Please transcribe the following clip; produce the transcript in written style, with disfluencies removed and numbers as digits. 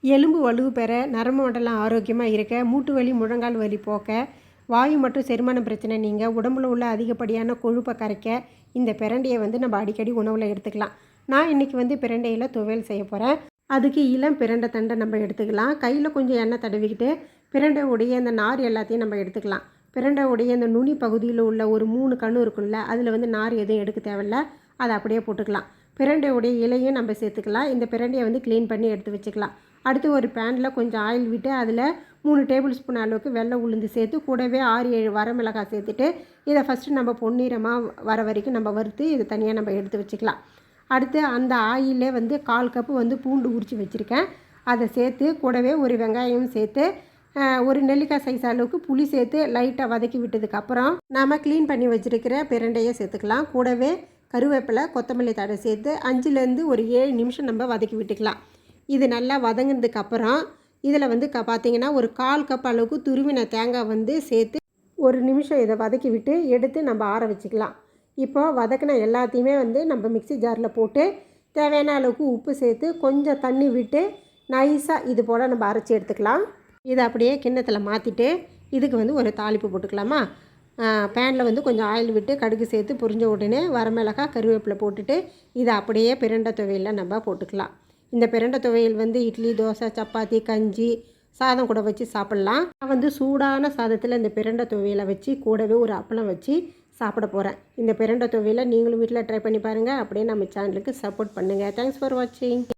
எலும்பு வலு பெற, நரம்பு மண்டலம் ஆரோக்கியமாக இருக்க, மூட்டு வலி முழங்கால் வலி போக்க, வாயு மற்றும் செரிமான பிரச்சனை நீங்க, உடம்புல உள்ள அதிகப்படியான கொழுப்பை கரைக்க இந்த பிரண்டையை நம்ம அடிக்கடி உணவில் எடுத்துக்கலாம். நான் இன்றைக்கி பிரண்டையில் துவையல் செய்ய போகிறேன். அதுக்கு இளம் பிரண்டை தண்டை நம்ம எடுத்துக்கலாம். கையில் கொஞ்சம் எண்ணெய் தடவிக்கிட்டு பிரண்டை உடைய இந்த நார் எல்லாத்தையும் நம்ம எடுத்துக்கலாம். பிரண்டை உடைய இந்த நுனி பகுதியில் உள்ள ஒரு 3 கணு இருக்குல்ல, அதில் நார் எதுவும் எடுக்க தேவையில்ல, அதை அப்படியே போட்டுக்கலாம். பிரண்டையுடைய இலையும் நம்ம சேர்த்துக்கலாம். இந்த பிரண்டையை க்ளீன் பண்ணி எடுத்து வச்சுக்கலாம். அடுத்து ஒரு பேனில் கொஞ்சம் ஆயில் விட்டு அதில் 3 டேபிள் ஸ்பூன் அளவுக்கு வெள்ளை உளுந்து சேர்த்து கூடவே 6-7 வரமிளகாய் சேர்த்துட்டு இதை ஃபஸ்ட்டு நம்ம பொன்னிறமாக வர வரைக்கும் நம்ம வறுத்து இதை தனியாக நம்ம எடுத்து வச்சுக்கலாம். அடுத்து அந்த ஆயிலே 1/4 கப்பு பூண்டு உரித்து வச்சுருக்கேன். அதை சேர்த்து கூடவே ஒரு வெங்காயம் சேர்த்து ஒரு நெல்லிக்காய் சைஸ் அளவுக்கு புளி சேர்த்து லைட்டாக வதக்கி விட்டதுக்கப்புறம் நாம் க்ளீன் பண்ணி வச்சுருக்கிற பிரண்டையை சேர்த்துக்கலாம். கூடவே கருவேப்பிலை, கொத்தமல்லி தழை சேர்த்து 5லேருந்து ஒரு 7 நிமிஷம் நம்ம வதக்கி விட்டுக்கலாம். இது நல்லா வதங்கினதுக்கப்புறம் இதில் பார்த்திங்கன்னா ஒரு 1/4 கப் அளவுக்கு துருவின தேங்காய் சேர்த்து ஒரு நிமிஷம் இதை வதக்கி விட்டு எடுத்து நம்ம ஆற வச்சுக்கலாம். இப்போது வதக்கின எல்லாத்தையுமே நம்ம மிக்ஸி ஜாரில் போட்டு தேவையான அளவுக்கு உப்பு சேர்த்து கொஞ்சம் தண்ணி விட்டு நைஸாக இது போல் நம்ம அரைச்சி எடுத்துக்கலாம். இதை அப்படியே கிண்ணத்தில் மாற்றிட்டு இதுக்கு ஒரு தாளிப்பு போட்டுக்கலாமா. பேனில் கொஞ்சம் ஆயில் விட்டு கடுகு சேர்த்து பொரிஞ்ச உடனே வரமிளகாய், கருவேப்பிலை போட்டுட்டு இதை அப்படியே பிரண்டை துவையலில் நம்ம போட்டுக்கலாம். இந்த பிரண்டை துவையல் இட்லி, தோசை, சப்பாத்தி, கஞ்சி, சாதம் கூட வச்சு சாப்பிட்லாம். நான் சூடான சாதத்தில் இந்த பிரண்டை துவையலை வச்சு கூடவே ஒரு அப்பளம் வச்சு சாப்பிட போகிறேன். இந்த பிரண்டை துவையலை நீங்களும் வீட்டில் ட்ரை பண்ணி பாருங்கள். அப்படியே நம்ம சேனலுக்கு சப்போர்ட் பண்ணுங்கள். தேங்க்ஸ் ஃபார் வாட்சிங்.